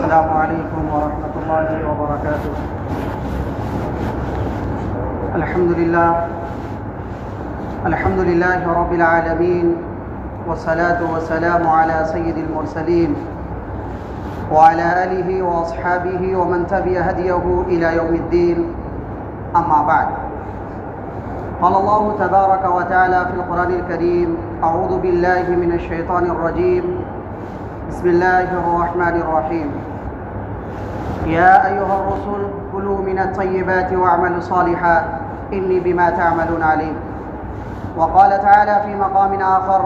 السلام علیکم ورحمۃ اللہ وبرکاتہ۔ الحمد للہ رب العالمین، والصلاة والسلام علی سید المرسلین وعلى آلہ واصحابہ ومن تبع ہدیہ الی یوم الدین، اما بعد۔ قال اللہ تبارک وتعالی فی القرآن الکریم: اعوذ باللہ من الشیطان الرجیم، بسم اللہ الرحمن الرحیم۔ یا ایہا الرسل کلوا من الطیبات واعملوا صالحا انی بما تعملون علیم۔ وقال تعالی فی مقام آخر: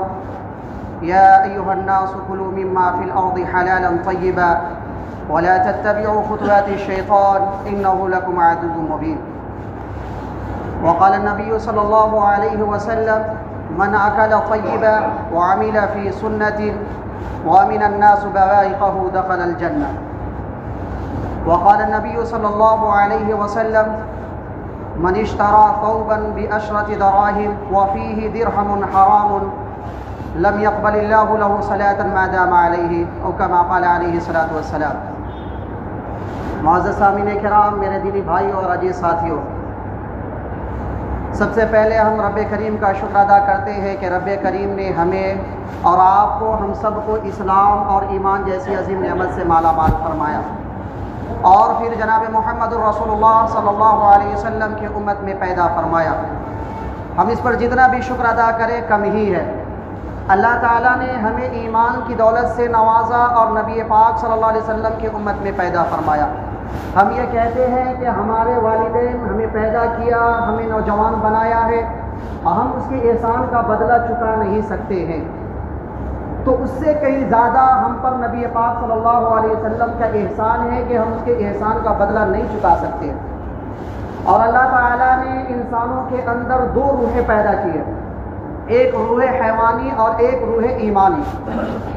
یا ایہا الناس کلوا مما فی الارض حلالا طیبا ولا تتبعوا خطوات الشیطان انہ لکم عدو مبین۔ وقال النبی صلی اللہ علیہ وسلم: من اکل طیبا وعمل فی سنة وامن الناس بوائقه دخل الجنہ۔ وقال النبی صلی اللہ علیہ وسلم: من اشترى ثوبا بعشرة دراهم وفيه درهم حرام لم يقبل الله له صلاة ما دام عليه، او كما قال عليه الصلاة والسلام۔ معزز سامعین کرام، میرے دینی بھائی اور عزیز ساتھیوں، سب سے پہلے ہم رب کریم کا شکر ادا کرتے ہیں کہ رب کریم نے ہمیں اور آپ کو، ہم سب کو اسلام اور ایمان جیسی عظیم نعمت سے مالا مال فرمایا، اور پھر جناب محمد الرسول اللہ صلی اللہ علیہ وسلم کی امت میں پیدا فرمایا۔ ہم اس پر جتنا بھی شکر ادا کریں کم ہی ہے۔ اللہ تعالیٰ نے ہمیں ایمان کی دولت سے نوازا اور نبی پاک صلی اللہ علیہ وسلم کی امت میں پیدا فرمایا۔ ہم یہ کہتے ہیں کہ ہمارے والدین ہمیں پیدا کیا، ہمیں نوجوان بنایا ہے، اور ہم اس کے احسان کا بدلہ چکا نہیں سکتے ہیں، تو اس سے کہیں زیادہ ہم پر نبی پاک صلی اللہ علیہ وسلم کا احسان ہے کہ ہم اس کے احسان کا بدلہ نہیں چکا سکتے۔ اور اللہ تعالیٰ نے انسانوں کے اندر دو روحیں پیدا کی ہیں، ایک روح حیوانی اور ایک روح ایمانی۔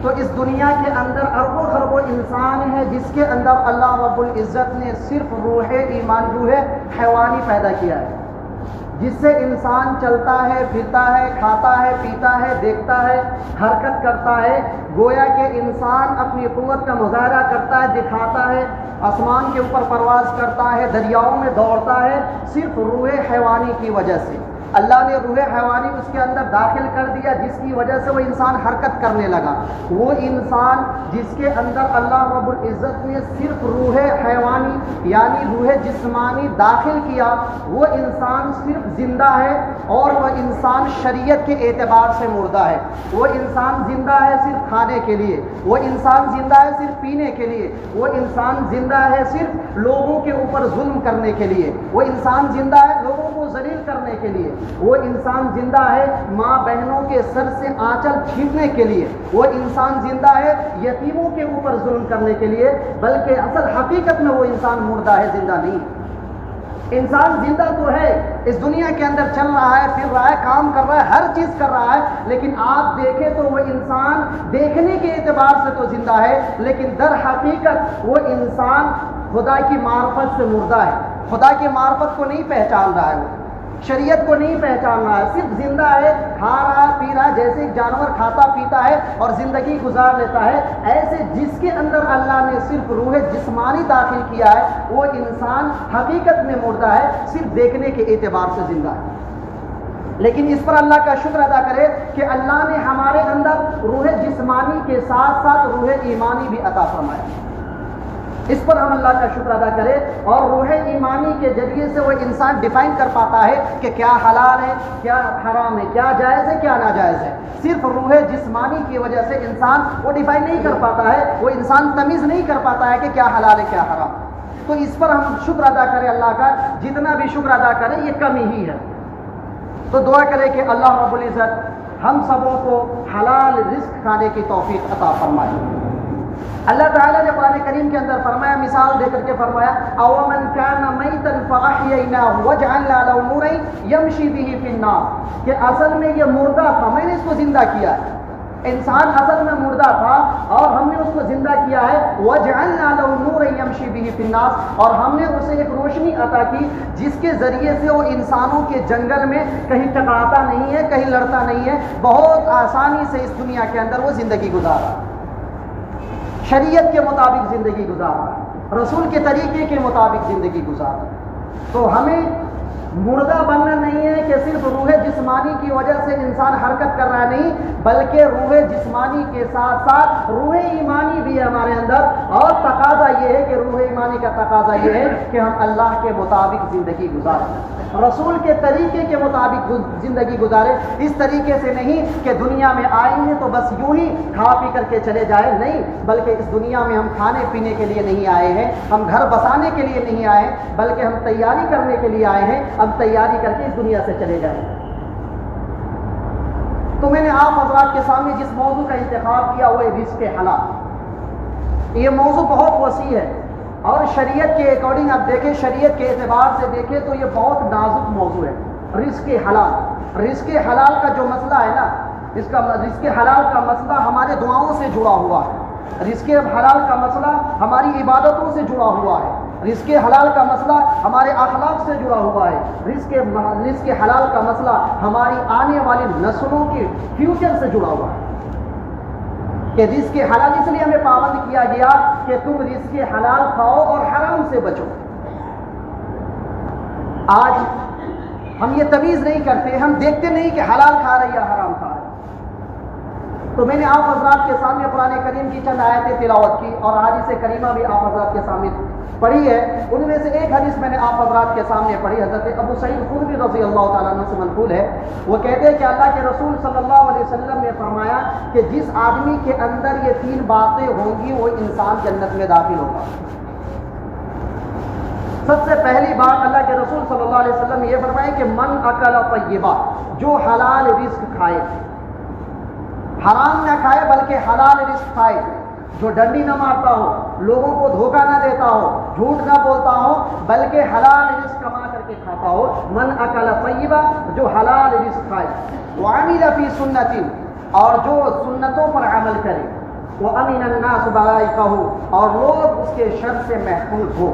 تو اس دنیا کے اندر اربوں خربوں انسان ہے جس کے اندر اللہ رب العزت نے صرف روح ایمان، روح حیوانی پیدا کیا ہے، جس سے انسان چلتا ہے، پھرتا ہے، کھاتا ہے، پیتا ہے، دیکھتا ہے، حرکت کرتا ہے، گویا کہ انسان اپنی قوت کا مظاہرہ کرتا ہے، دکھاتا ہے، آسمان کے اوپر پرواز کرتا ہے، دریاؤں میں دوڑتا ہے، صرف روح حیوانی کی وجہ سے۔ اللہ نے روح حیوانی اس کے اندر داخل کر دیا، جس کی وجہ سے وہ انسان حرکت کرنے لگا۔ وہ انسان جس کے اندر اللہ رب العزت نے صرف روح حیوانی یعنی روح جسمانی داخل کیا، وہ انسان صرف زندہ ہے، اور وہ انسان شریعت کے اعتبار سے مردہ ہے۔ وہ انسان زندہ ہے صرف کھانے کے لیے، وہ انسان زندہ ہے صرف پینے کے لیے، وہ انسان زندہ ہے صرف لوگوں کے اوپر ظلم کرنے کے لیے، وہ انسان زندہ ہے لوگوں کو ذلیل کرنے کے لیے، وہ انسان زندہ ہے ماں بہنوں کے سر سے آنچل چھیننے کے لیے، وہ انسان زندہ ہے یتیموں کے اوپر ظلم کرنے کے لیے، بلکہ اصل حقیقت میں وہ انسان مردہ ہے، زندہ نہیں۔ انسان زندہ تو ہے، اس دنیا کے اندر چل رہا ہے، پھر رہا ہے، کام کر رہا ہے، ہر چیز کر رہا ہے، لیکن آپ دیکھیں تو وہ انسان دیکھنے کے اعتبار سے تو زندہ ہے، لیکن در حقیقت وہ انسان خدا کی معرفت سے مردہ ہے، خدا کی معرفت کو نہیں پہچان رہا ہے، وہ شریعت کو نہیں پہچان رہا ہے، صرف زندہ ہے، کھا رہا ہے، پی رہا ہے، جیسے ایک جانور کھاتا پیتا ہے اور زندگی گزار لیتا ہے، ایسے جس کے اندر اللہ نے صرف روح جسمانی داخل کیا ہے، وہ انسان حقیقت میں مردہ ہے، صرف دیکھنے کے اعتبار سے زندہ ہے۔ لیکن اس پر اللہ کا شکر ادا کرے کہ اللہ نے ہمارے اندر روح جسمانی کے ساتھ ساتھ روح ایمانی بھی عطا فرمایا، اس پر ہم اللہ کا شکر ادا کریں، اور روح ایمانی کے ذریعے سے وہ انسان ڈیفائن کر پاتا ہے کہ کیا حلال ہے، کیا حرام ہے، کیا جائز ہے، کیا ناجائز ہے۔ صرف روح جسمانی کی وجہ سے انسان وہ ڈیفائن نہیں کر پاتا ہے، وہ انسان تمیز نہیں کر پاتا ہے کہ کیا حلال ہے، کیا حرام۔ تو اس پر ہم شکر ادا کریں اللہ کا، جتنا بھی شکر ادا کریں یہ کمی ہی ہے۔ تو دعا کریں کہ اللہ رب العزت ہم سبوں کو حلال رزق کھانے کی توفیق عطا فرمائے۔ اللہ تعالیٰ نے قرآن کریم کے اندر فرمایا، مثال دے کر کے فرمایا: اَوَمَنْ كَانَ مَيْتًا فَأَحْيَيْنَاهُ وَجَعَلْنَا لَهُ نُورًا يَمْشِي بِهِ فِي النَّاسِ، کہ اصل میں یہ مردہ تھا، میں نے اس کو زندہ کیا ہے۔ انسان اصل میں مردہ تھا اور ہم نے اس کو زندہ کیا ہے، وَجَعَلْنَا لَهُ نُورًا يَمْشِي بِهِ فِي النَّاسِ، اور ہم نے اسے ایک روشنی عطا کی جس کے ذریعے سے وہ انسانوں کے جنگل میں کہیں ٹکراتا نہیں ہے، کہیں لڑتا نہیں ہے، بہت آسانی سے اس دنیا کے اندر وہ زندگی گزارا۔ شریعت کے مطابق زندگی گزارنا، رسول کے طریقے کے مطابق زندگی گزارنا۔ تو ہمیں مردہ بننا نہیں ہے کہ صرف روح جسمانی کی وجہ سے انسان حرکت کر رہا نہیں، بلکہ روح جسمانی کے ساتھ ساتھ روح ایمانی بھی ہے ہمارے اندر، اور تقاضا یہ ہے کہ روح ایمانی کا تقاضا یہ ہے کہ ہم اللہ کے مطابق زندگی گزاریں، رسول کے طریقے کے مطابق زندگی گزاریں، اس طریقے سے نہیں کہ دنیا میں آئے ہیں تو بس یوں ہی کھا پی کر کے چلے جائیں، نہیں، بلکہ اس دنیا میں ہم کھانے پینے کے لیے نہیں آئے ہیں، ہم گھر بسانے کے لیے نہیں آئے ہیں، بلکہ ہم تیاری کرنے کے لیے آئے ہیں، اب تیاری کر کے اس دنیا سے چلے جائیں۔ تو میں نے آپ حضرات کے سامنے جس موضوع کا انتخاب کیا وہ ہے رزق حلال۔ یہ موضوع بہت وسیع ہے اور شریعت کے اکارڈنگ آپ دیکھیں، شریعت کے اعتبار سے دیکھیں تو یہ بہت نازک موضوع ہے۔ رزق حلال، رزق حلال کا جو مسئلہ ہے نا، رزق حلال کا مسئلہ ہمارے دعاؤں سے جڑا ہوا ہے، رزق حلال کا مسئلہ ہماری عبادتوں سے جڑا ہوا ہے، رزق حلال کا مسئلہ ہمارے اخلاق سے جڑا ہوا ہے، رزق حلال کا مسئلہ ہماری آنے والی نسلوں کے فیوچر سے جڑا ہوا ہے۔ کہ رزق حلال اس لیے ہمیں پابند کیا گیا کہ تم رزق حلال کھاؤ اور حرام سے بچو۔ آج ہم یہ تمیز نہیں کرتے، ہم دیکھتے نہیں کہ حلال کھا رہے یا حرام کھا رہے۔ تو میں نے آپ حضرات کے سامنے قرآن کریم کی چند آیتیں تلاوت کی اور حدیث کریمہ بھی آپ حضرات کے سامنے پڑھی ہے۔ ان میں سے ایک حدیث میں نے آپ حضرات کے سامنے پڑھی، حضرت ابو سعید خدری رضی اللہ تعالیٰ عنہ سے منقول ہے۔ وہ کہتے ہیں کہ اللہ کے رسول صلی اللہ علیہ وسلم نے فرمایا کہ جس آدمی کے اندر یہ تین باتیں ہوں گی وہ انسان جنت میں داخل ہوگا۔ سب سے پہلی بات اللہ کے رسول صلی اللہ علیہ وسلم نے یہ فرمایا کہ من اکل طیبا، جو حلال رزق کھائے، حرام نہ کھائے بلکہ حلال رزق کھائے، جو ڈنڈی نہ مارتا ہو، لوگوں کو دھوکہ نہ دیتا ہو، جھوٹ نہ بولتا ہو، بلکہ حلال رزق کما کر کے کھاتا ہو۔ من اکل طیبا، جو حلال رزق کھائے، وعمل فی سنت، اور جو سنتوں پر عمل کرے، وامن الناس بلائقہ، اور لوگ اس کے شر سے محفوظ ہو،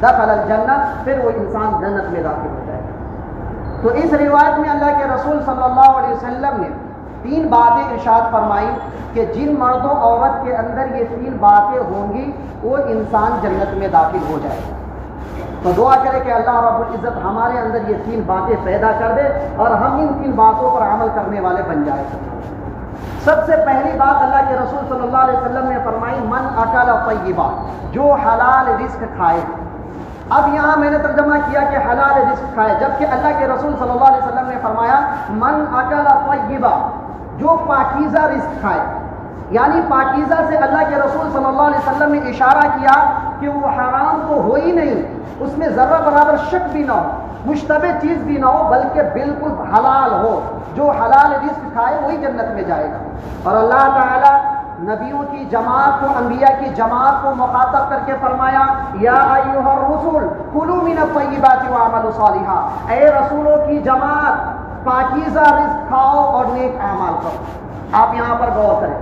دخل الجنہ، پھر وہ انسان جنت میں داخل ہو جائے گا۔ تو اس روایت میں اللہ کے رسول صلی اللہ علیہ وسلم نے تین باتیں ارشاد فرمائی کہ جن مرد و عورت کے اندر یہ تین باتیں ہوں گی وہ انسان جنت میں داخل ہو جائے گا۔ تو دعا کرے کہ اللہ رب العزت ہمارے اندر یہ تین باتیں پیدا کر دے اور ہم ان تین باتوں پر عمل کرنے والے بن جائیں۔ سب سے پہلی بات اللہ کے رسول صلی اللہ علیہ وسلم نے فرمائی من اکل طیبا، جو حلال رزق کھائے۔ اب یہاں میں نے ترجمہ کیا کہ حلال رزق کھائے، جبکہ اللہ کے رسول صلی اللہ علیہ وسلم نے فرمایا من اکل طیبا، جو پاکیزہ رزق کھائے۔ یعنی پاکیزہ سے اللہ کے رسول صلی اللہ علیہ وسلم نے اشارہ کیا کہ وہ حرام تو ہو ہی نہیں، اس میں ذرہ برابر شک بھی نہ ہو، مشتبہ چیز بھی نہ ہو، بلکہ بالکل حلال ہو۔ جو حلال رزق کھائے وہی جنت میں جائے گا۔ اور اللہ تعالیٰ نبیوں کی جماعت کو، انبیاء کی جماعت کو مخاطب کر کے فرمایا یا ایھا الرسل کلوا من الطیبات واعملوا صالحا، اے رسولوں کی جماعت پاکیزہ رزق کھاؤ اور نیک اعمال کرو۔ آپ یہاں پر غور کریں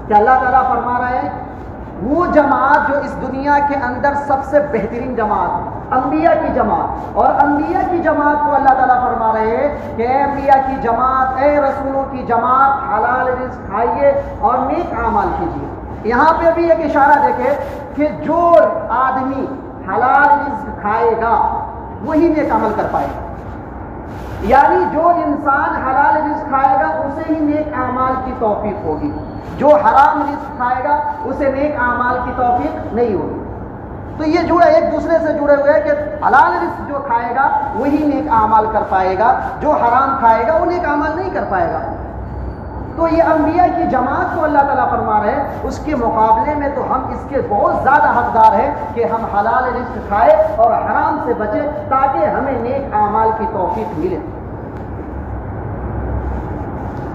کہ اللہ تعالیٰ فرما رہے ہیں وہ جماعت جو اس دنیا کے اندر سب سے بہترین جماعت ہے، انبیاء کی جماعت، اور انبیاء کی جماعت کو اللہ تعالیٰ فرما رہے ہیں کہ اے انبیاء کی جماعت، اے رسولوں کی جماعت، حلال رزق کھائیے اور نیک اعمال کیجیے۔ یہاں پہ بھی ایک اشارہ دیکھیں کہ جو آدمی حلال رزق کھائے گا وہی نیک عمل کر پائے گا، یعنی جو انسان حلال رزق کھائے گا اسے ہی نیک اعمال کی توفیق ہوگی، جو حرام رزق کھائے گا اسے نیک اعمال کی توفیق نہیں ہوگی۔ تو یہ جڑے ایک دوسرے سے جڑے ہوئے ہیں کہ حلال رزق جو کھائے گا وہی نیک اعمال کر پائے گا، جو حرام کھائے گا وہ نیک اعمال نہیں کر پائے گا۔ تو یہ انبیاء کی جماعت کو اللہ تعالیٰ فرما رہے ہیں، اس کے مقابلے میں تو ہم اس کے بہت زیادہ حقدار ہیں کہ ہم حلال رزق کھائے اور حرام سے بچیں تاکہ ہمیں نیک اعمال کی توفیق ملے۔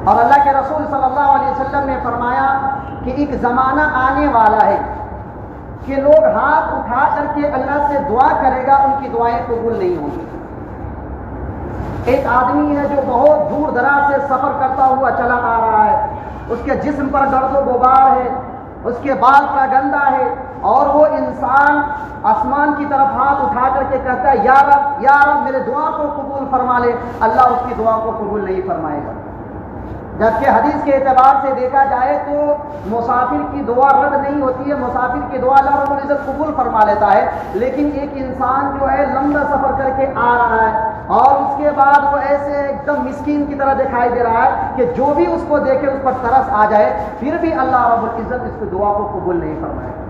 اور اللہ کے رسول صلی اللہ علیہ وسلم نے فرمایا کہ ایک زمانہ آنے والا ہے کہ لوگ ہاتھ اٹھا کر کے اللہ سے دعا کرے گا، ان کی دعائیں قبول نہیں ہوں گی۔ ایک آدمی ہے جو بہت دور دراز سے سفر کرتا ہوا چلا آ رہا ہے، اس کے جسم پر گرد و غبار ہے، اس کے بال کا گندا ہے، اور وہ انسان آسمان کی طرف ہاتھ اٹھا کر کے کہتا ہے یا رب میرے دعا کو قبول فرما لے، اللہ اس کی دعا کو قبول نہیں فرمائے گا۔ جبکہ حدیث کے اعتبار سے دیکھا جائے تو مسافر کی دعا رد نہیں ہوتی ہے، مسافر کی دعا اللہ رب العزت قبول فرما لیتا ہے، لیکن ایک انسان جو ہے لمبا سفر کر کے آ رہا ہے اور اس کے بعد وہ ایسے ایک دم مسکین کی طرح دکھائی دے رہا ہے کہ جو بھی اس کو دیکھے اس پر ترس آ جائے، پھر بھی اللہ رب العزت اس کی دعا کو قبول نہیں فرمائے گا۔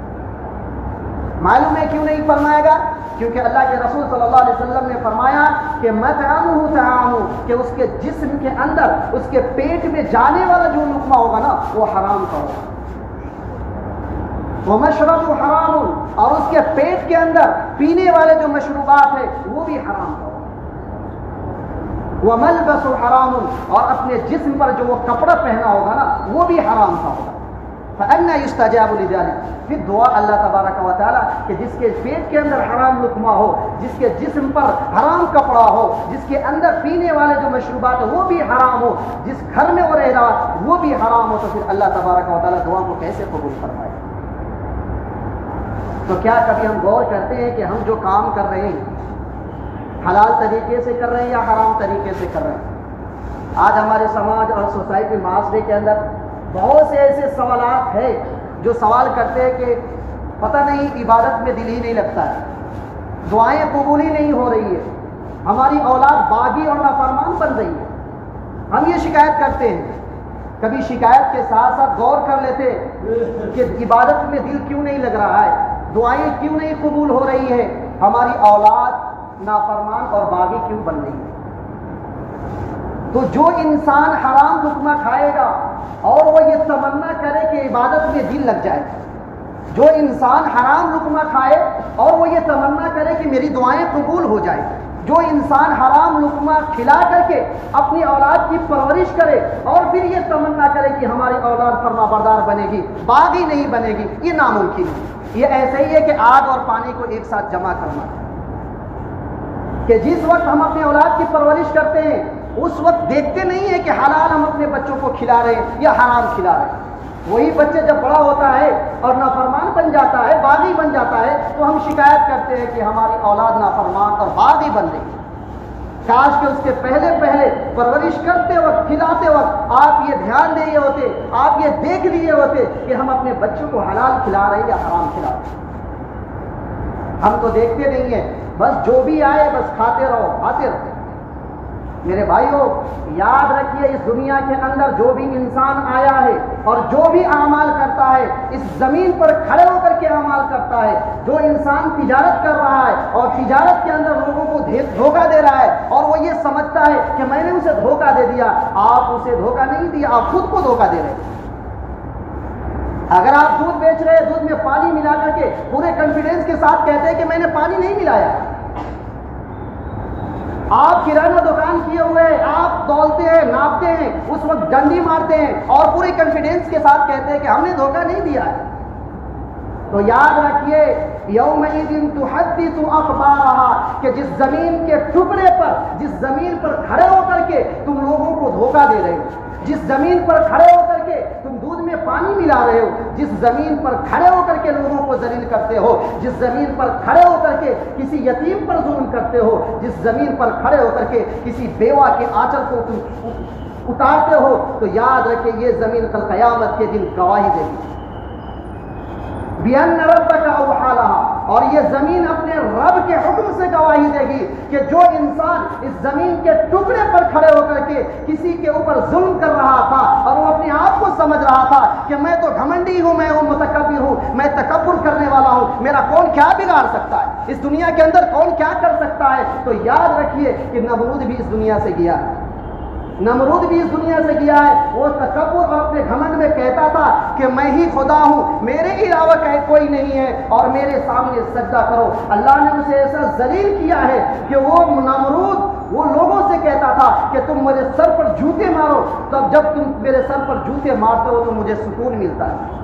معلوم ہے کیوں نہیں فرمائے گا؟ کیونکہ اللہ کے رسول صلی اللہ علیہ وسلم نے فرمایا کہ مطعمہ طعام، کہ اس کے جسم کے اندر، اس کے پیٹ میں جانے والا جو لقمہ ہوگا نا وہ حرام کا ہوگا، ومشرب حرام، اور اس کے پیٹ کے اندر پینے والے جو مشروبات ہیں وہ بھی حرام کا ہوگا، وملبس حرام، اور اپنے جسم پر جو وہ کپڑا پہنا ہوگا نا وہ بھی حرام کا ہوگا۔ فأنا يستجاب لذلك، پھر دعا اللہ تبارک و تعالیٰ کہ جس کے پیٹ کے اندر حرام لقمہ ہو، جس کے جسم پر حرام کپڑا ہو، جس کے اندر پینے والے جو مشروبات ہیں وہ بھی حرام ہو، جس گھر میں وہ رہ رہا وہ بھی حرام ہو، تو پھر اللہ تبارک و تعالیٰ دعا کو کیسے قبول فرمائے؟ تو کیا کبھی ہم غور کرتے ہیں کہ ہم جو کام کر رہے ہیں حلال طریقے سے کر رہے ہیں یا حرام طریقے سے کر رہے ہیں؟ آج ہمارے سماج اور سوسائٹی معاشرے کے اندر بہت سے ایسے سوالات ہیں جو سوال کرتے ہیں کہ پتہ نہیں عبادت میں دل ہی نہیں لگتا ہے، دعائیں قبول ہی نہیں ہو رہی ہے، ہماری اولاد باغی اور نافرمان بن رہی ہے۔ ہم یہ شکایت کرتے ہیں، کبھی شکایت کے ساتھ ساتھ غور کر لیتے کہ عبادت میں دل کیوں نہیں لگ رہا ہے، دعائیں کیوں نہیں قبول ہو رہی ہے، ہماری اولاد نافرمان اور باغی کیوں بن رہی ہے؟ تو جو انسان حرام لقمہ کھائے گا اور وہ یہ تمنا کرے کہ عبادت میں دل لگ جائے، جو انسان حرام لقمہ کھائے اور وہ یہ تمنا کرے کہ میری دعائیں قبول ہو جائیں، جو انسان حرام لقمہ کھلا کر کے اپنی اولاد کی پرورش کرے اور پھر یہ تمنا کرے کہ ہماری اولاد فرما بردار بنے گی، باغی نہیں بنے گی، یہ ناممکن ہے۔ یہ ایسے ہی ہے کہ آگ اور پانی کو ایک ساتھ جمع کرنا، کہ جس وقت ہم اپنی اولاد کی پرورش کرتے ہیں اس وقت دیکھتے نہیں ہیں کہ حلال ہم اپنے بچوں کو کھلا رہے ہیں یا حرام کھلا رہے ہیں۔ وہی بچے جب بڑا ہوتا ہے اور نافرمان بن جاتا ہے، باغی بن جاتا ہے، تو ہم شکایت کرتے ہیں کہ ہماری اولاد نافرمان اور باغی بن رہی ہے۔ کاش کہ اس کے پہلے پرورش کرتے وقت، کھلاتے وقت آپ یہ دھیان دیے ہوتے، آپ یہ دیکھ لیے ہوتے کہ ہم اپنے بچوں کو حلال کھلا رہے ہیں یا حرام کھلا رہے ہیں۔ ہم تو دیکھتے نہیں ہیں، بس جو بھی آئے بس کھاتے رہو کھاتے رہو۔ میرے بھائیوں یاد رکھیے، اس دنیا کے اندر جو بھی انسان آیا ہے اور جو بھی اعمال کرتا ہے اس زمین پر کھڑے ہو کر کے اعمال کرتا ہے۔ جو انسان تجارت کر رہا ہے اور تجارت کے اندر لوگوں کو دھوکہ دے رہا ہے اور وہ یہ سمجھتا ہے کہ میں نے اسے دھوکہ دے دیا، آپ اسے دھوکہ نہیں دیا، آپ خود کو دھوکہ دے رہے ہیں۔ اگر آپ دودھ بیچ رہے ہیں، دودھ میں پانی ملا کر کے پورے کانفیڈنس کے ساتھ کہتے ہیں کہ میں نے پانی نہیں ملایا، آپ کرانہ دکان کیے ہوئے آپ تولتے ہیں، ناپتے ہیں، اس وقت ڈنڈی مارتے ہیں اور پورے کانفیڈنس کے ساتھ کہتے ہیں کہ ہم نے دھوکہ نہیں دیا ہے، تو یاد رکھیے یومئذ تحدث اخبارہا، کہ جس زمین کے ٹکڑے پر، جس زمین پر کھڑے ہو کر کے تم لوگوں کو دھوکہ دے رہے ہو، جس زمین پر کھڑے ہو کر کے تم دودھ میں پانی ملا رہے ہو، جس زمین پر کھڑے ہو کر کے لوگوں کو ذلیل کرتے ہو، جس زمین پر کھڑے ہو کر کے کسی یتیم پر ظلم کرتے ہو، جس زمین پر کھڑے ہو کر کے کسی بیوہ کے آنچل کو تم اتارتے ہو، تو یاد رکھے یہ زمین کل قیامت کے دن گواہی دے گی بِأَنَّ رَبَّكَ أَوْحَىٰ لَهَا، اور یہ زمین اپنے رب کے حکم سے گواہی دے گی کہ جو انسان اس زمین کے ٹکڑے پر کھڑے ہو کر کے کسی کے اوپر ظلم کر رہا تھا اور وہ اپنے آپ کو سمجھ رہا تھا کہ میں تو گھمنڈی ہوں، میں متکبر ہوں، میں تکبر کرنے والا ہوں، میرا کون کیا بگاڑ سکتا ہے، اس دنیا کے اندر کون کیا کر سکتا ہے، تو یاد رکھیے کہ نمرود بھی اس دنیا سے گیا ہے، نمرود بھی اس دنیا سے گیا ہے۔ وہ تکبر اور اپنے گھمنڈ میں کہتا تھا کہ میں ہی خدا ہوں، میرے علاوہ کوئی نہیں ہے اور میرے سامنے سجدہ کرو۔ اللہ نے اسے ایسا ذلیل کیا ہے کہ وہ نمرود وہ لوگوں سے کہتا تھا کہ تم میرے سر پر جوتے مارو، تب جب تم میرے سر پر جوتے مارتے ہو تو مجھے سکون ملتا ہے۔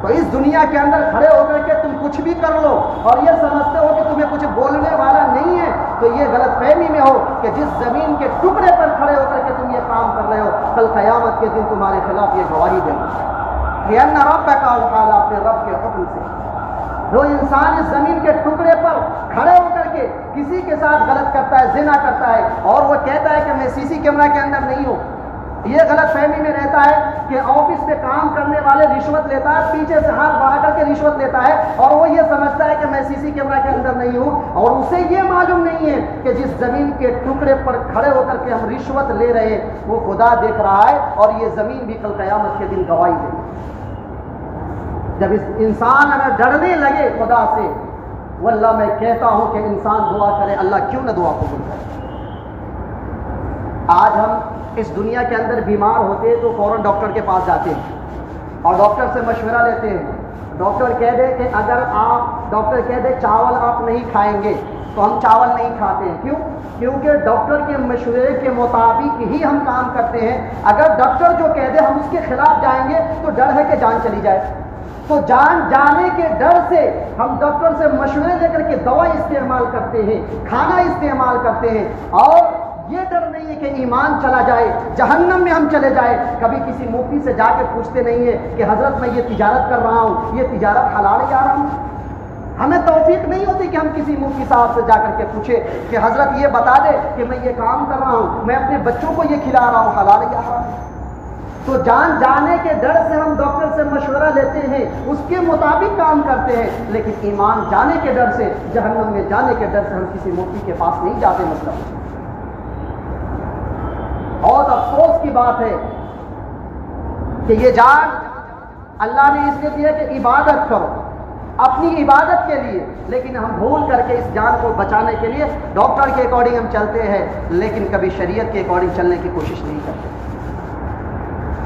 تو اس دنیا کے اندر کھڑے ہو کر کے تم کچھ بھی کر لو اور یہ سمجھتے ہو کہ تمہیں کچھ بولنے والا نہیں ہے، تو یہ غلط فہمی میں ہو کہ جس زمین کے ٹکڑے پر کھڑے ہو کر کے تم یہ کام کر رہے ہو، کل قیامت کے دن تمہارے خلاف یہ گواہی دے گا لِأَنَّ رَبَّكَ أَوْحَىٰ، اپنے رب کے حکم سے۔ جو انسان اس زمین کے ٹکڑے پر کھڑے ہو کر کے کسی کے ساتھ غلط کرتا ہے، زنا کرتا ہے اور وہ کہتا ہے کہ میں سی سی کیمرہ کے اندر نہیں ہوں، یہ غلط فہمی میں رہتا ہے کہ آفس میں کام کرنے والے رشوت لیتا ہے، پیچھے سے ہاتھ بڑھا کر کے رشوت لیتا ہے، اور وہ یہ سمجھتا ہے کہ میں سی سی کیمرہ کے اندر نہیں ہوں، اور اسے یہ معلوم نہیں ہے کہ جس زمین کے ٹکڑے پر کھڑے ہو کر کے ہم رشوت لے رہے ہیں وہ خدا دیکھ رہا ہے، اور یہ زمین بھی کل قیامت کے دن گواہی دے گی۔ جب اس انسان اگر ڈرنے لگے خدا سے، واللہ میں کہتا ہوں کہ انسان دعا کرے، اللہ کیوں نہ دعا قبول کرے۔ آج ہم اس دنیا کے اندر بیمار ہوتے ہیں تو فوراً ڈاکٹر کے پاس جاتے ہیں اور ڈاکٹر سے مشورہ لیتے ہیں۔ ڈاکٹر کہہ دے کہ ڈاکٹر کہہ دے چاول آپ نہیں کھائیں گے تو ہم چاول نہیں کھاتے ہیں۔ کیوں؟ کیونکہ ڈاکٹر کے مشورے کے مطابق ہی ہم کام کرتے ہیں۔ اگر ڈاکٹر جو کہہ دے ہم اس کے خلاف جائیں گے تو ڈر ہے کہ جان چلی جائے، تو جان جانے کے ڈر سے ہم ڈاکٹر سے مشورے لے کر کے دوا استعمال کرتے ہیں، کھانا استعمال کرتے ہیں، اور یہ ڈر نہیں ہے کہ ایمان چلا جائے، جہنم میں ہم چلے جائے۔ کبھی کسی مفتی سے جا کے پوچھتے نہیں ہے کہ حضرت میں یہ تجارت کر رہا ہوں، یہ تجارت حلال ہے یا حرام؟ ہمیں توفیق نہیں ہوتی کہ ہم کسی مفتی صاحب سے جا کر کے پوچھے کہ حضرت یہ بتا دے کہ میں یہ کام کر رہا ہوں، میں اپنے بچوں کو یہ کھلا رہا ہوں، حلال ہے یا حرام؟ تو جان جانے کے ڈر سے ہم ڈاکٹر سے مشورہ لیتے ہیں، اس کے مطابق کام کرتے ہیں، لیکن ایمان جانے کے ڈر سے، جہنم میں جانے کے ڈر سے ہم کسی مفتی کے پاس نہیں جاتے۔ مطلب بہت افسوس کی بات ہے کہ یہ جان اللہ نے اس لیے دیا کہ عبادت کرو، اپنی عبادت کے لیے، لیکن ہم بھول کر کے اس جان کو بچانے کے لیے ڈاکٹر کے اکارڈنگ ہم چلتے ہیں، لیکن کبھی شریعت کے اکارڈنگ چلنے کی کوشش نہیں کرتے۔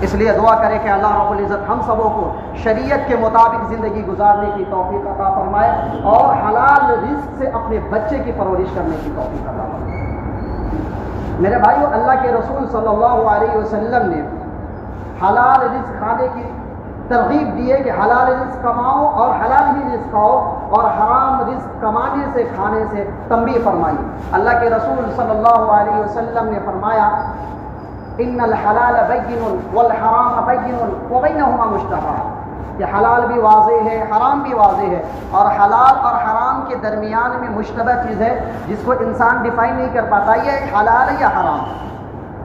اس لیے دعا کریں کہ اللہ رب العزت ہم سبوں کو شریعت کے مطابق زندگی گزارنے کی توفیق عطا فرمائے، اور حلال رزق سے اپنے بچے کی پرورش کرنے کی توفیق عطا فرمائے۔ میرے بھائیو، اللہ کے رسول صلی اللہ علیہ وسلم نے حلال رزق کھانے کی ترغیب دی ہے کہ حلال رزق کماؤ اور حلال ہی رزق کھاؤ، اور حرام رزق کمانے سے کھانے سے تنبیہ فرمائی۔ اللہ کے رسول صلی اللہ علیہ وسلم نے فرمایا ان الحلال بین والحرام بین وبینہما مشتبہات، کہ حلال بھی واضح ہے، حرام بھی واضح ہے، اور حلال اور حرام کے درمیان میں مشتبہ چیز ہے جس کو انسان ڈیفائن نہیں کر پاتا یہ حلال ہے یا حرام۔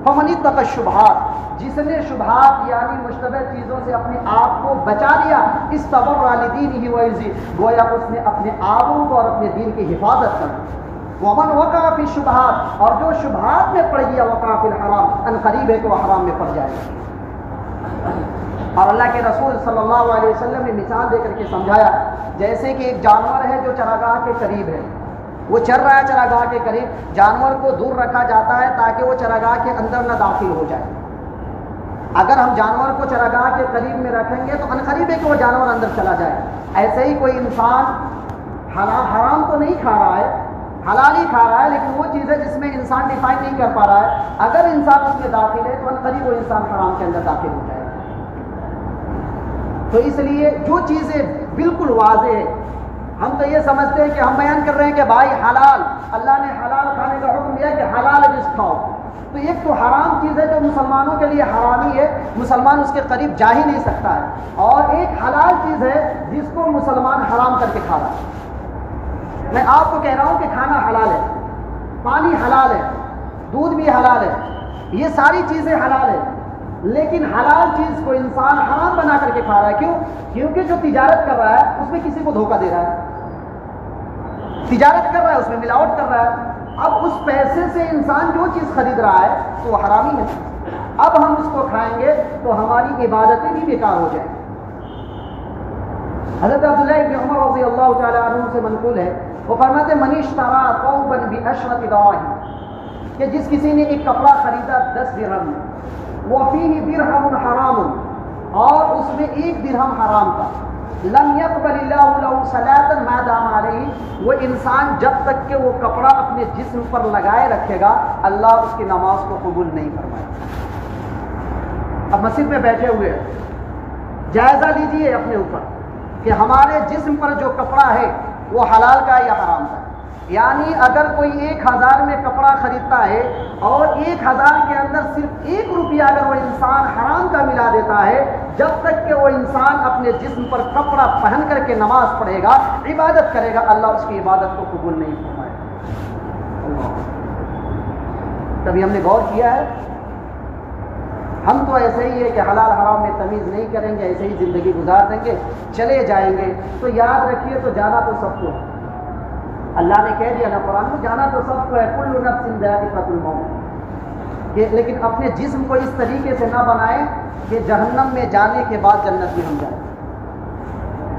فمن اتقى الشبہات، جس نے شبہات یعنی مشتبہ چیزوں سے اپنے آپ کو بچا لیا، استبرأ لدینہ وعرضہ، گویا اس نے اپنے آبرو کو اور اپنے دین کی حفاظت کر دی۔ ومن وقع فی الشبہات، اور جو شبہات میں پڑ گیا وقع فی الحرام، ان قریب ہے کہ وہ حرام میں پڑ جائے گا۔ اور اللہ کے رسول صلی اللہ علیہ وسلم نے مثال دے کر کے سمجھایا، جیسے کہ ایک جانور ہے جو چراگاہ کے قریب ہے، وہ چر رہا ہے چراگاہ کے قریب، جانور کو دور رکھا جاتا ہے تاکہ وہ چراگاہ کے اندر نہ داخل ہو جائے۔ اگر ہم جانور کو چراگاہ کے قریب میں رکھیں گے تو ان قریب ہے کہ وہ جانور اندر چلا جائے۔ ایسے ہی کوئی انسان حرام تو نہیں کھا رہا ہے، حلال ہی کھا رہا ہے، لیکن وہ چیز ہے جس میں انسان ڈیفائن نہیں کر پا رہا ہے، اگر انسان اس میں داخل ہے تو ان قریب وہ انسان حرام کے اندر داخل ہو جائے۔ تو اس لیے جو چیزیں بالکل واضح ہے، ہم تو یہ سمجھتے ہیں کہ ہم بیان کر رہے ہیں کہ بھائی حلال، اللہ نے حلال کھانے کا حکم دیا کہ حلال رزق کھاؤ، تو ایک تو حرام چیز ہے جو مسلمانوں کے لیے حرامی ہے، مسلمان اس کے قریب جا ہی نہیں سکتا ہے، اور ایک حلال چیز ہے جس کو مسلمان حرام کر کے کھا رہا ہے۔ میں آپ کو کہہ رہا ہوں کہ کھانا حلال ہے، پانی حلال ہے، دودھ بھی حلال ہے، یہ ساری چیزیں حلال ہے، لیکن حلال چیز کو انسان حرام بنا کر کے کھا رہا ہے۔ کیوں؟ کیونکہ جو تجارت کر رہا ہے اس میں کسی کو دھوکہ دے رہا ہے، تجارت کر رہا ہے اس میں ملاوٹ کر رہا ہے، اب اس پیسے سے انسان جو چیز خرید رہا ہے تو وہ حرامی ہے، اب ہم اس کو کھائیں گے تو ہماری عبادتیں بھی بیکار ہو جائیں۔ حضرت عبداللہ ابن عمر رضی اللہ تعالی عنہ سے منقول ہے، وہ فرماتے من اشترى ثوبا بعشرة دراهم، کہ جس کسی نے ایک کپڑا خریدا 10 درہم میں، وفیہ درہم حرام، اور اس میں 1 درہم حرام تھا، لم يقبل اللہ له صلاة ما دام علیہ، وہ انسان جب تک کہ وہ کپڑا اپنے جسم پر لگائے رکھے گا اللہ اس کی نماز کو قبول نہیں فرمائے گا۔ اب مسجد میں بیٹھے ہوئے جائزہ لیجئے اپنے اوپر کہ ہمارے جسم پر جو کپڑا ہے وہ حلال کا یا حرام کا، یعنی اگر کوئی 1000 میں کپڑا خریدتا ہے اور 1000 کے اندر صرف 1 روپیہ اگر وہ انسان حرام کا ملا دیتا ہے، جب تک کہ وہ انسان اپنے جسم پر کپڑا پہن کر کے نماز پڑھے گا، عبادت کرے گا، اللہ اس کی عبادت کو قبول نہیں فرمائے گا۔ کبھی ہم نے غور کیا ہے ہم تو ایسے ہی ہے کہ حلال حرام میں تمیز نہیں کریں گے، ایسے ہی زندگی گزار دیں گے، چلے جائیں گے۔ تو یاد رکھیے تو جانا تو سب کو ہے، اللہ نے کہہ دیا نا قرآن میں، جانا تو سب کو ہے، کل نفس ذائقۃ الموت، لیکن اپنے جسم کو اس طریقے سے نہ بنائیں کہ جہنم میں جانے کے بعد جنت میں ہم جائیں،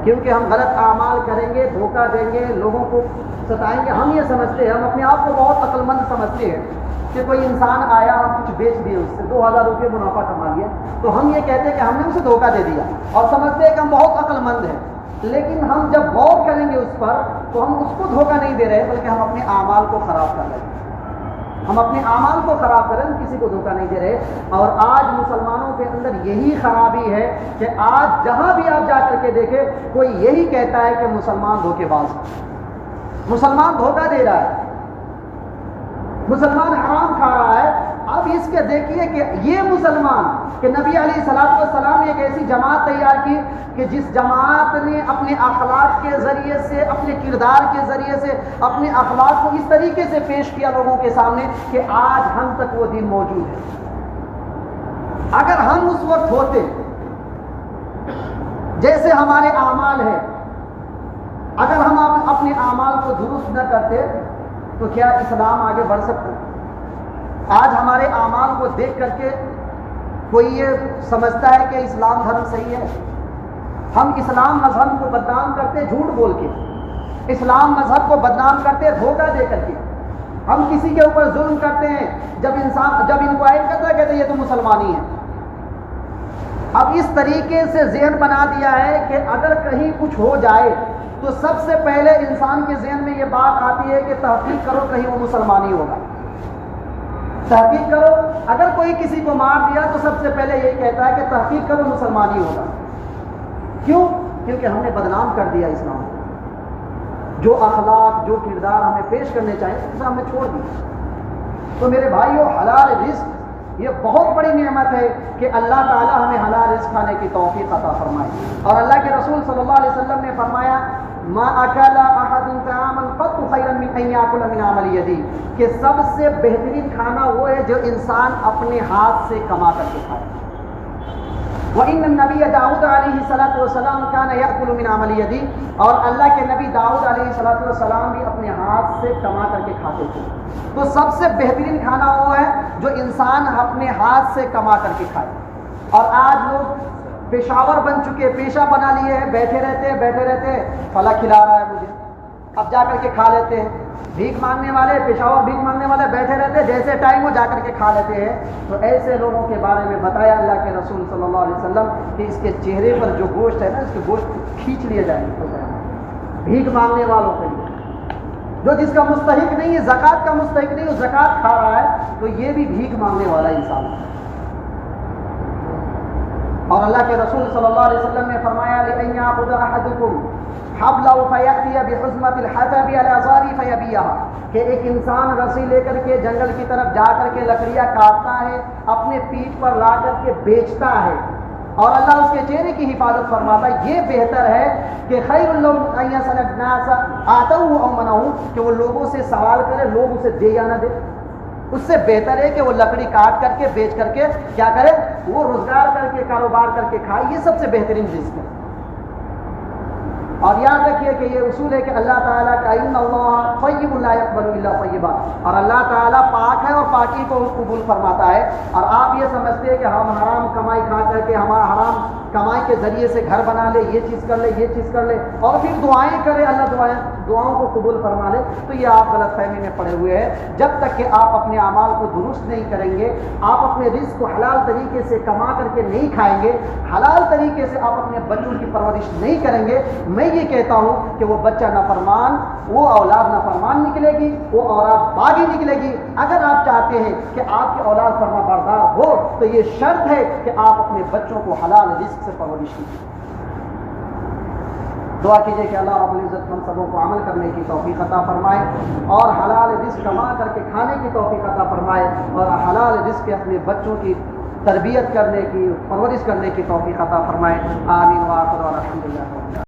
کیونکہ ہم غلط اعمال کریں گے، دھوکہ دیں گے، لوگوں کو ستائیں گے۔ ہم یہ سمجھتے ہیں، ہم اپنے آپ کو بہت عقل مند سمجھتے ہیں کہ کوئی انسان آیا، ہم کچھ بیچ دیے، اس سے 2000 روپے منافع کما لیا، تو ہم یہ کہتے ہیں کہ ہم نے اسے دھوکہ دے دیا اور سمجھتے ہیں کہ ہم بہت عقل مند ہیں۔ لیکن ہم جب غور کریں گے اس پر تو ہم اس کو دھوکہ نہیں دے رہے، بلکہ ہم اپنے اعمال کو خراب کر رہے ہیں، ہم اپنے اعمال کو خراب کر رہے ہیں، کسی کو دھوکہ نہیں دے رہے۔ اور آج مسلمانوں کے اندر یہی خرابی ہے کہ آج جہاں بھی آپ جا کر کے دیکھیں، کوئی یہی کہتا ہے کہ مسلمان دھوکے باز ہے، مسلمان دھوکہ دے رہا ہے، مسلمان حرام کھا رہا ہے۔ اب اس کے دیکھیے کہ یہ مسلمان کہ نبی علیہ الصلوۃ والسلام نے ایک ایسی جماعت تیار کی کہ جس جماعت نے اپنے اخلاق کے ذریعے سے، اپنے کردار کے ذریعے سے اپنے اخلاق کو اس طریقے سے پیش کیا لوگوں کے سامنے کہ آج ہم تک وہ دین موجود ہے۔ اگر ہم اس وقت ہوتے جیسے ہمارے اعمال ہیں، اگر ہم اپنے اعمال کو درست نہ کرتے تو کیا اسلام آگے بڑھ سکتا؟ آج ہمارے اعمال کو دیکھ کر کے کوئی یہ سمجھتا ہے کہ اسلام دھرم صحیح ہے؟ ہم اسلام مذہب کو بدنام کرتے جھوٹ بول کے، اسلام مذہب کو بدنام کرتے دھوکہ دے کر کے، ہم کسی کے اوپر ظلم کرتے ہیں، جب انکوائری کرتا ہے کہتے ہیں یہ تو مسلمانی ہے۔ اب اس طریقے سے ذہن بنا دیا ہے کہ اگر کہیں کچھ ہو جائے تو سب سے پہلے انسان کے ذہن میں یہ بات آتی ہے کہ تحقیق کرو کہیں وہ مسلمانی ہوگا، تحقیق کرو، اگر کوئی کسی کو مار دیا تو سب سے پہلے یہی کہتا ہے کہ تحقیق کرو مسلمانی ہوگا۔ کیوں؟ کیونکہ ہم نے بدنام کر دیا اسلام کو، جو اخلاق جو کردار ہمیں پیش کرنے چاہیے اسے ہم نے چھوڑ دیا۔ تو میرے بھائیو، حلال رزق یہ بہت بڑی نعمت ہے کہ اللہ تعالیٰ ہمیں حلال رزق کھانے کی توفیق عطا فرمائے۔ اور اللہ کے رسول صلی اللہ علیہ وسلم نے فرمایا ما اکل احد طعاما قط خیرا من ان یاکل من عمل یدی، کہ سب سے بہترین کھانا وہ ہے جو انسان اپنے ہاتھ سے کما کر کے کھائے۔ وَإِنَّ النَّبِيَّ داؤد علیہ الصلوۃ والسلام كَانَ يَأْكُلُ مِنْ عَمَلِ يَدِهِ، اور اللہ کے نبی داؤد علیہ الصلوۃ والسلام بھی اپنے ہاتھ سے کما کر کے کھاتے تھے۔ تو سب سے بہترین کھانا وہ ہے جو انسان اپنے ہاتھ سے کما کر کے کھائے۔ اور آج لوگ پیشاور بن چکے، پیشہ بنا لیے ہیں، بیٹھے رہتے ہیں فلاں کھلا رہا ہے مجھے، اب جا کر کے کھا لیتے ہیں۔ بھیک مانگنے والے، پیشاور بھیک مانگنے والے بیٹھے رہتے ہیں، جیسے ٹائم ہو جا کر کے کھا لیتے ہیں۔ تو ایسے لوگوں کے بارے میں بتایا اللہ کے رسول صلی اللہ علیہ وسلم کہ اس کے چہرے پر جو گوشت ہے نا، اس کے گوشت کھینچ لیے جائیں گے۔ بھیک مانگنے والوں کے لیے، جو جس کا مستحق نہیں ہے، زکوٰۃ کا مستحق نہیں ہے، زکوٰۃ کھا رہا ہے، تو یہ بھی بھیک مانگنے والا انسان ہے۔ اور اللہ کے رسول صلی اللہ علیہ وسلم نے فرمایا لِأَنْ يَأْخُذَ أَحَدُكُمْ حَبْلَهُ فَيَأْتِيَ بِحُزْمَةِ الْحَطَبِ عَلَى ظَهْرِهِ فَيَبِيعَهَا، کہ ایک انسان رسی لے کر کے جنگل کی طرف جا کر کے لکڑیاں کاٹتا ہے، اپنے پیٹھ پر لا کر کے بیچتا ہے، اور اللہ اس کے چہرے کی حفاظت فرماتا ہے۔ یہ بہتر ہے کہ خیر لهم أن يسأل الناس آتوه أو منعوه، کہ وہ لوگوں سے سوال کرے، لوگ اسے دے یا نہ دے۔ اس سے بہتر ہے کہ وہ لکڑی کاٹ کر کے بیچ کر کے کیا کرے، وہ روزگار کر کے کاروبار کر کے کھائے۔ یہ سب سے بہترین رزق ہے۔ اور یاد رکھیے کہ یہ اصول ہے کہ اللہ تعالیٰ کا ان اللہ طیب لا یقبل الا طیبا، اور اللہ تعالیٰ پاک ہے اور پاکی کو قبول فرماتا ہے۔ اور آپ یہ سمجھتے ہیں کہ ہم حرام کمائی کھا کر کے، ہمارا حرام کمائی کے ذریعے سے گھر بنا لے، یہ چیز کر لے، یہ چیز کر لے، اور پھر دعائیں کرے، اللہ دعاؤں کو قبول فرما لے، تو یہ آپ غلط فہمی میں پڑے ہوئے ہیں۔ جب تک کہ آپ اپنے اعمال کو درست نہیں کریں گے، آپ اپنے رزق کو حلال طریقے سے کما کر کے نہیں کھائیں گے، حلال طریقے سے آپ اپنے بچوں کی پرورش نہیں کریں گے، میں یہ کہتا ہوں کہ وہ بچہ نافرمان، وہ اولاد نافرمان نکلے گی، وہ اولاد باغی نکلے گی۔ اگر آپ چاہتے ہیں کہ آپ کی اولاد فرما بردار ہو تو یہ شرط ہے کہ آپ اپنے بچوں کو حلال رزق سے پرورش کیجیے۔ دعا کیجیے کہ اللہ رب العزت ہم سبوں کو عمل کرنے کی توفیق عطا فرمائے، اور حلال رزق کما کر کے کھانے کی توفیق عطا فرمائے، اور حلال رزق کے اپنے بچوں کی تربیت کرنے کی، پرورش کرنے کی توفیق عطا فرمائے۔ آمین وآخر الحمدللہ۔